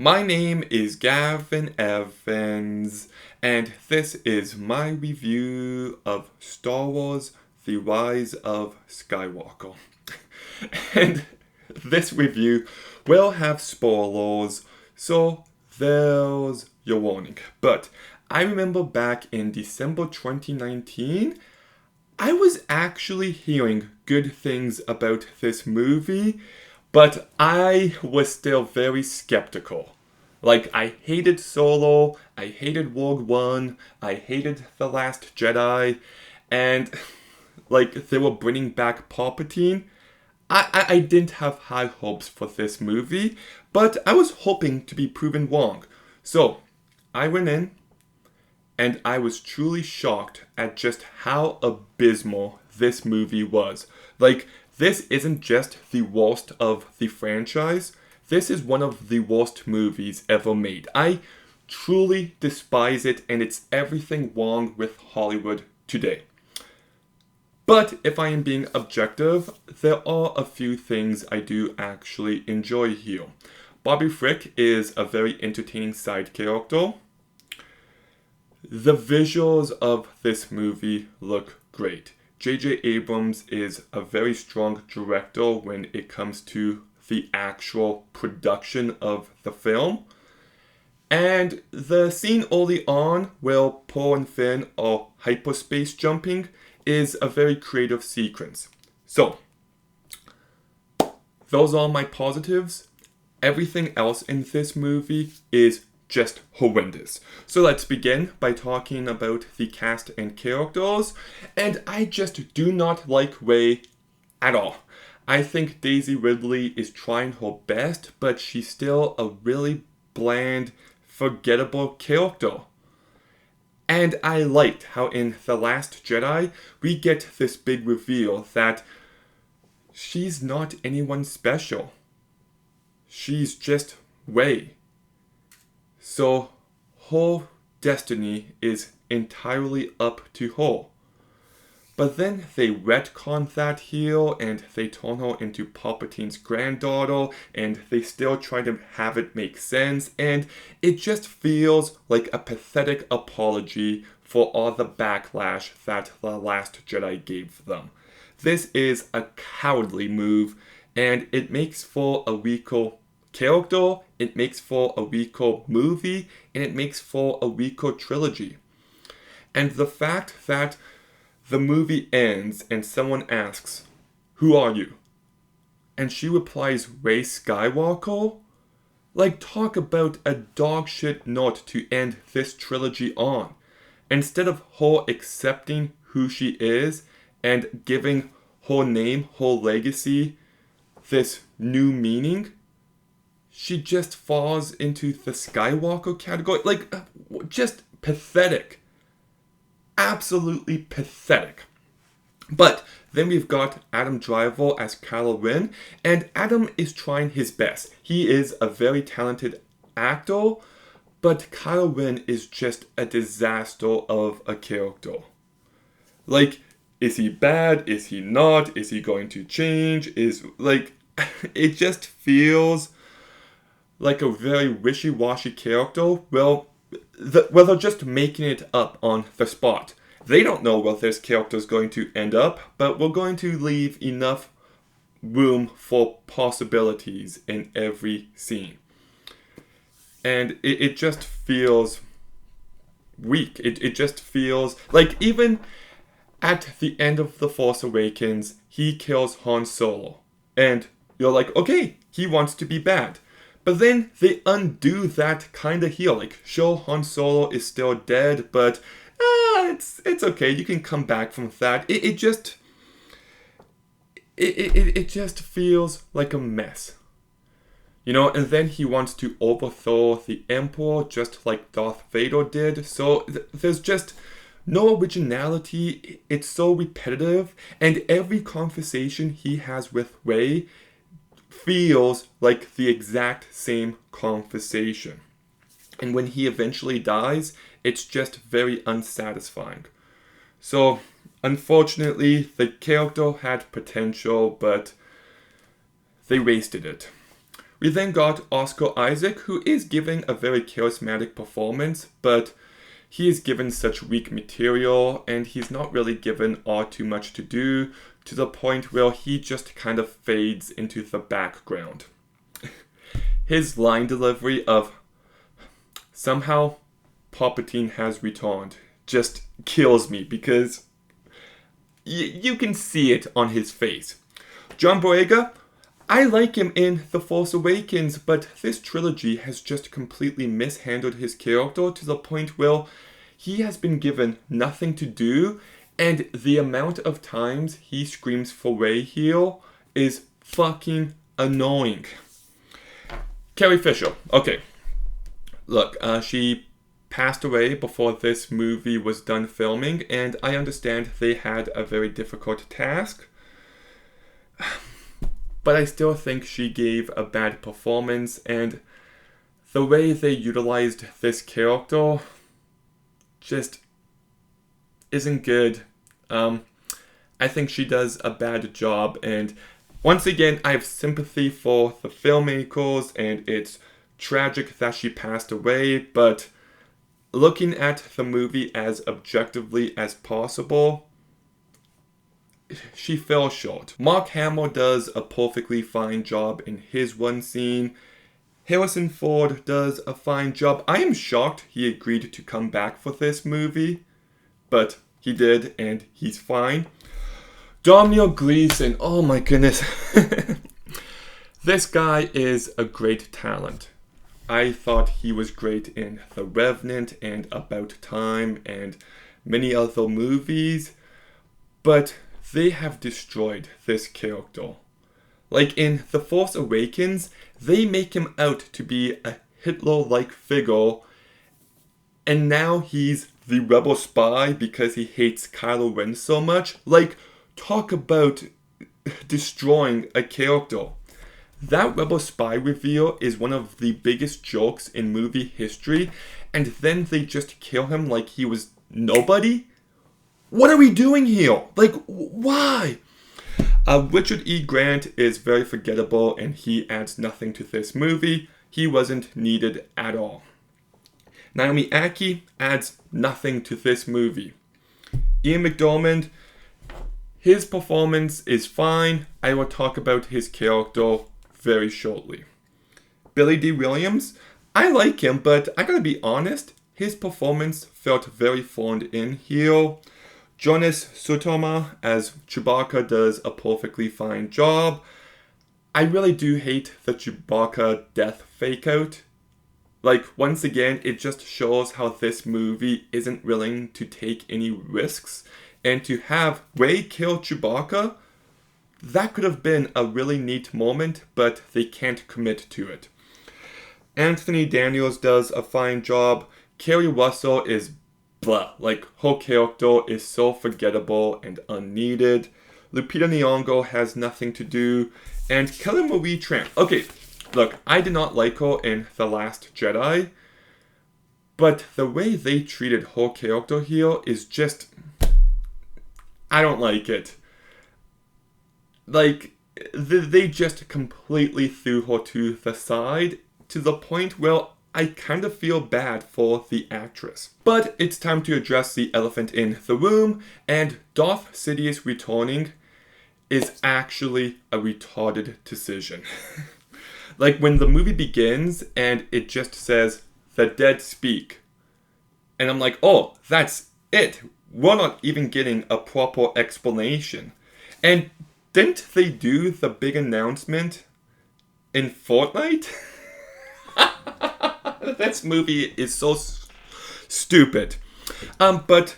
My name is Gavin Evans, and this is my review of Star Wars The Rise of Skywalker. And this review will have spoilers, so there's your warning. But I remember back in December 2019, I was actually hearing good things about this movie, but I was still very skeptical. Like, I hated Solo, I hated Rogue One, I hated The Last Jedi, and like, they were bringing back Palpatine. I didn't have high hopes for this movie, but I was hoping to be proven wrong. So, I went in, and I was truly shocked at just how abysmal this movie was. Like, this isn't just the worst of the franchise, this is one of the worst movies ever made. I truly despise it, and it's everything wrong with Hollywood today. But if I am being objective, there are a few things I do actually enjoy here. Bobby Frick is a very entertaining side character. The visuals of this movie look great. J.J. Abrams is a very strong director when it comes to the actual production of the film. And the scene early on where Poe and Finn are hyperspace jumping is a very creative sequence. So, those are my positives. Everything else in this movie is just horrendous. So let's begin by talking about the cast and characters. And I just do not like Rey at all. I think Daisy Ridley is trying her best, but she's still a really bland, forgettable character. And I liked how in The Last Jedi, we get this big reveal that she's not anyone special. She's just Rey. So her destiny is entirely up to her. But then they retcon that here and they turn her into Palpatine's granddaughter and they still try to have it make sense, and it just feels like a pathetic apology for all the backlash that The Last Jedi gave them. This is a cowardly move, and it makes for a weaker character, it makes for a weaker movie, and it makes for a weaker trilogy. And the fact that the movie ends and someone asks, "Who are you?" and she replies, "Rey Skywalker?" Like, talk about a dogshit note to end this trilogy on. Instead of her accepting who she is and giving her name, her legacy, this new meaning, she just falls into the Skywalker category. Like, just pathetic. Absolutely pathetic. But then we've got Adam Driver as Kylo Ren, and Adam is trying his best. He is a very talented actor, but Kylo Ren is just a disaster of a character. Like, is he bad? Is he not? Is he going to change? It just feels like a very wishy-washy character. Well, they're just making it up on the spot. They don't know where this character is going to end up, but we're going to leave enough room for possibilities in every scene. And it just feels weak. It just feels like even at the end of The Force Awakens, he kills Han Solo. And you're like, okay, he wants to be bad. But then they undo that kind of heel. Like, sure, Han Solo is still dead, but it's okay. You can come back from that. It just feels like a mess. You know, and then he wants to overthrow the Emperor just like Darth Vader did. So there's just no originality. It's so repetitive. And every conversation he has with Rey feels like the exact same conversation. And when he eventually dies, it's just very unsatisfying. So, unfortunately, the character had potential, but they wasted it. We then got Oscar Isaac, who is giving a very charismatic performance, but he is given such weak material, and he's not really given all too much to do, to the point where he just kind of fades into the background. His line delivery of, "Somehow Palpatine has returned," just kills me, because you can see it on his face. John Boyega, I like him in The Force Awakens, but this trilogy has just completely mishandled his character to the point where he has been given nothing to do, and the amount of times he screams for Rey here is fucking annoying. Carrie Fisher. Okay. Look, she passed away before this movie was done filming, and I understand they had a very difficult task. But I still think she gave a bad performance, and the way they utilized this character just isn't good. I think she does a bad job, and once again, I have sympathy for the filmmakers, and it's tragic that she passed away, but looking at the movie as objectively as possible, she fell short. Mark Hamill does a perfectly fine job in his one scene. Harrison Ford does a fine job. I am shocked he agreed to come back for this movie, but he did, and he's fine. Domhnall Gleeson, oh my goodness. This guy is a great talent. I thought he was great in The Revenant and About Time and many other movies, but they have destroyed this character. Like in The Force Awakens, they make him out to be a Hitler-like figure, and now he's the rebel spy because he hates Kylo Ren so much. Like, talk about destroying a character. That rebel spy reveal is one of the biggest jokes in movie history, and then they just kill him like he was nobody? What are we doing here? Like, why? Richard E. Grant is very forgettable, and he adds nothing to this movie. He wasn't needed at all. Naomi Ackie adds nothing to this movie. Ian McDiarmid, his performance is fine. I will talk about his character very shortly. Billy D. Williams, I like him, but I gotta be honest, his performance felt very phoned in here. Jonas Sutoma as Chewbacca does a perfectly fine job. I really do hate the Chewbacca death fake out. Like, once again, it just shows how this movie isn't willing to take any risks. And to have Rey kill Chewbacca, that could have been a really neat moment, but they can't commit to it. Anthony Daniels does a fine job. Kerry Russell is blah. Like, her character is so forgettable and unneeded. Lupita Nyong'o has nothing to do. And Kelly Marie Tran. Okay, look, I did not like her in The Last Jedi, but the way they treated her character here is just, I don't like it. Like, they just completely threw her to the side, to the point where I kind of feel bad for the actress. But it's time to address the elephant in the room, and Darth Sidious returning is actually a retarded decision. Like, when the movie begins and it just says, "The dead speak," and I'm like, oh, that's it. We're not even getting a proper explanation. And didn't they do the big announcement in Fortnite? This movie is so stupid. But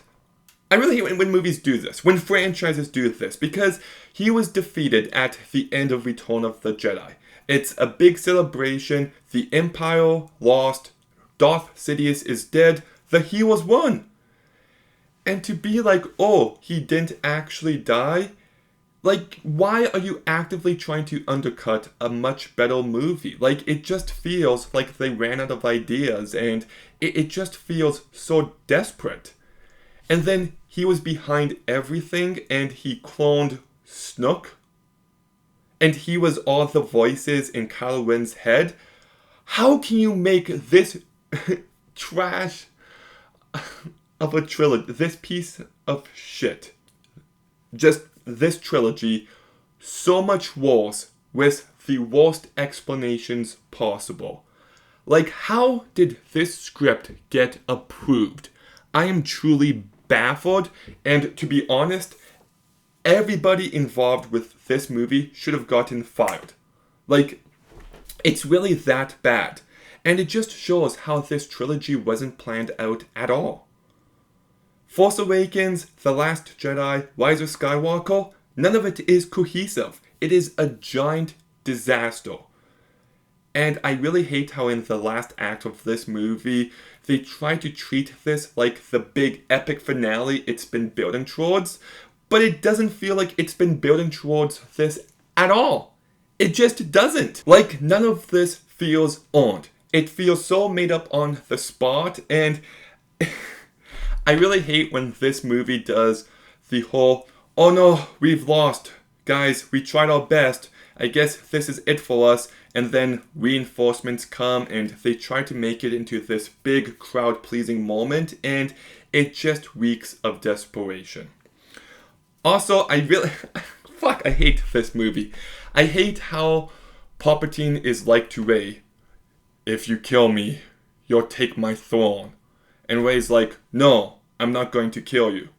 I really hate when movies do this, when franchises do this, because he was defeated at the end of Return of the Jedi. It's a big celebration. The Empire lost. Darth Sidious is dead. The heroes won. And to be like, oh, he didn't actually die? Like, why are you actively trying to undercut a much better movie? Like, it just feels like they ran out of ideas, and it just feels so desperate. And then he was behind everything, and he cloned Snook. and he was all the voices in Kylo Ren's head. How can you make this trash of a trilogy, this piece of shit, just this trilogy, so much worse with the worst explanations possible? Like, how did this script get approved? I am truly baffled, and to be honest, everybody involved with this movie should have gotten fired. Like, it's really that bad. And it just shows how this trilogy wasn't planned out at all. Force Awakens, The Last Jedi, Rise of Skywalker, none of it is cohesive. It is a giant disaster. And I really hate how in the last act of this movie, they try to treat this like the big epic finale it's been building towards, but it doesn't feel like it's been building towards this at all. It just doesn't. Like, none of this feels earned. It feels so made up on the spot, and I really hate when this movie does the whole, oh no, we've lost. Guys, we tried our best. I guess this is it for us. And then reinforcements come and they try to make it into this big crowd-pleasing moment, and it just reeks of desperation. Also, I hate this movie. I hate how Palpatine is like to Rey. If you kill me, you'll take my throne. And Rey's like, no, I'm not going to kill you.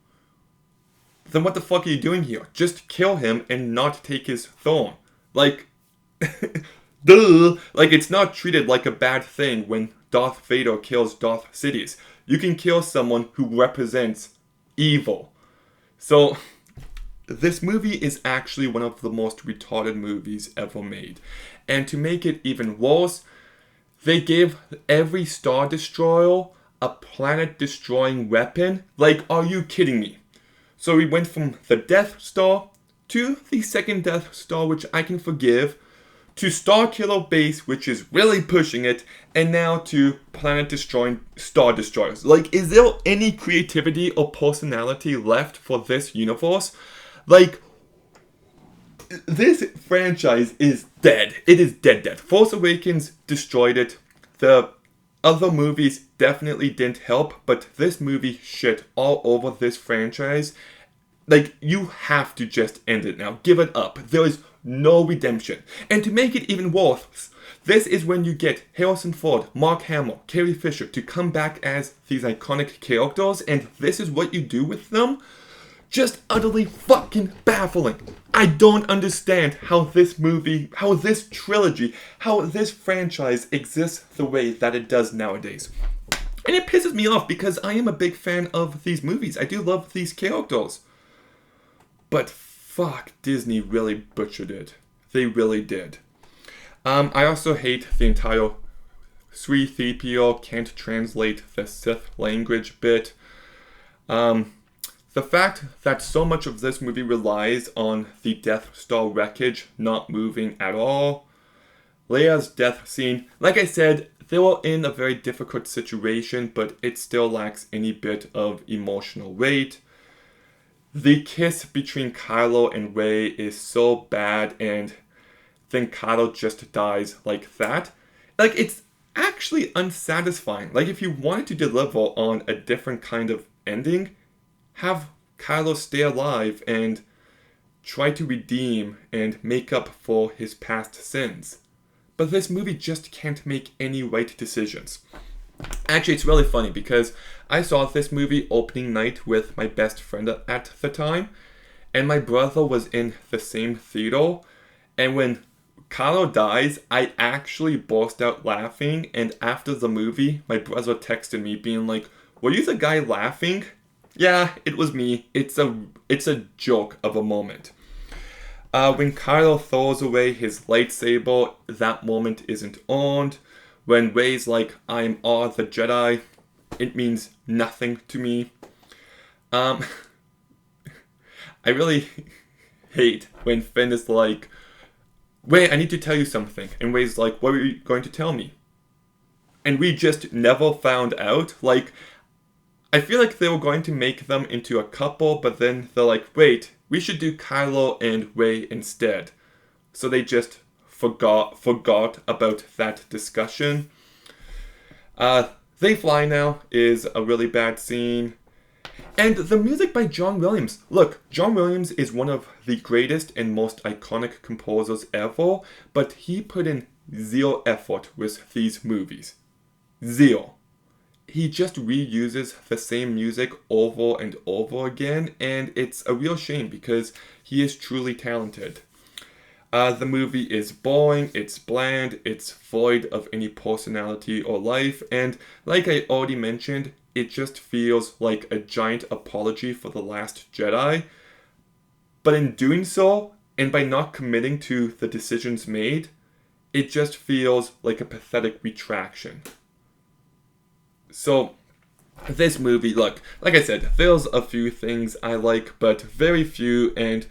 Then what the fuck are you doing here? Just kill him and not take his throne. Like, duh. Like, it's not treated like a bad thing when Darth Vader kills Darth Sidious. You can kill someone who represents evil. So, this movie is actually one of the most retarded movies ever made. And to make it even worse, they gave every Star Destroyer a planet-destroying weapon. Like, are you kidding me? So we went from the Death Star to the second Death Star, which I can forgive, to Starkiller Base, which is really pushing it, and now to planet-destroying Star Destroyers. Like, is there any creativity or personality left for this universe? Like, this franchise is dead. It is dead. Force Awakens destroyed it. The other movies definitely didn't help, but this movie shit all over this franchise. Like, you have to just end it now. Give it up. There is no redemption. And to make it even worse, this is when you get Harrison Ford, Mark Hamill, Carrie Fisher to come back as these iconic characters, and this is what you do with them? Just utterly fucking baffling. I don't understand how this movie, how this trilogy, how this franchise exists the way that it does nowadays. And it pisses me off because I am a big fan of these movies. I do love these characters. But fuck, Disney really butchered it. They really did. I also hate the entire 3PO can't translate the Sith language bit. The fact that so much of this movie relies on the Death Star wreckage not moving at all. Leia's death scene, like I said, they were in a very difficult situation, but it still lacks any bit of emotional weight. The kiss between Kylo and Rey is so bad, and then Kylo just dies like that. Like, it's actually unsatisfying. Like, if you wanted to deliver on a different kind of ending, have Kylo stay alive and try to redeem and make up for his past sins. But this movie just can't make any right decisions. Actually, it's really funny because I saw this movie opening night with my best friend at the time, and my brother was in the same theater, and when Kylo dies, I actually burst out laughing, and after the movie, my brother texted me being like, were you the guy laughing? Yeah, it was me. It's a joke of a moment. When Kylo throws away his lightsaber, that moment isn't earned. When Rey's like, I'm all the Jedi, it means nothing to me. I really hate when Finn is like, wait, I need to tell you something. And Rey's like, what are you going to tell me? And we just never found out. Like, I feel like they were going to make them into a couple, but then they're like, wait, we should do Kylo and Rey instead. so they just forgot about that discussion. They Fly Now is a really bad scene. And the music by John Williams. Look, John Williams is one of the greatest and most iconic composers ever, but he put in zero effort with these movies. Zero. He just reuses the same music over and over again, and it's a real shame because he is truly talented. The movie is boring, it's bland, it's void of any personality or life, and like I already mentioned, it just feels like a giant apology for The Last Jedi. But in doing so, and by not committing to the decisions made, it just feels like a pathetic retraction. So, this movie, look, like I said, there's a few things I like, but very few, and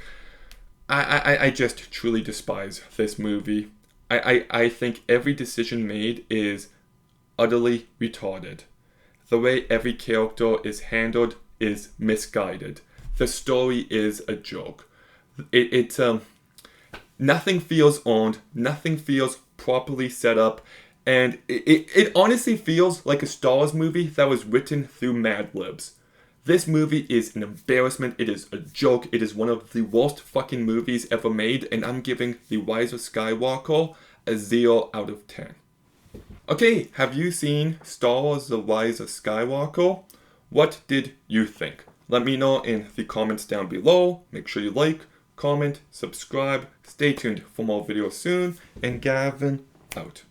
I just truly despise this movie. I think every decision made is utterly retarded. The way every character is handled is misguided. The story is a joke. Nothing feels earned, nothing feels properly set up, and it honestly feels like a Star Wars movie that was written through Mad Libs. This movie is an embarrassment, it is a joke, it is one of the worst fucking movies ever made, and I'm giving The Rise of Skywalker a 0 out of 10. Okay, have you seen Star Wars The Rise of Skywalker? What did you think? Let me know in the comments down below. Make sure you like, comment, subscribe, stay tuned for more videos soon, and Gavin out.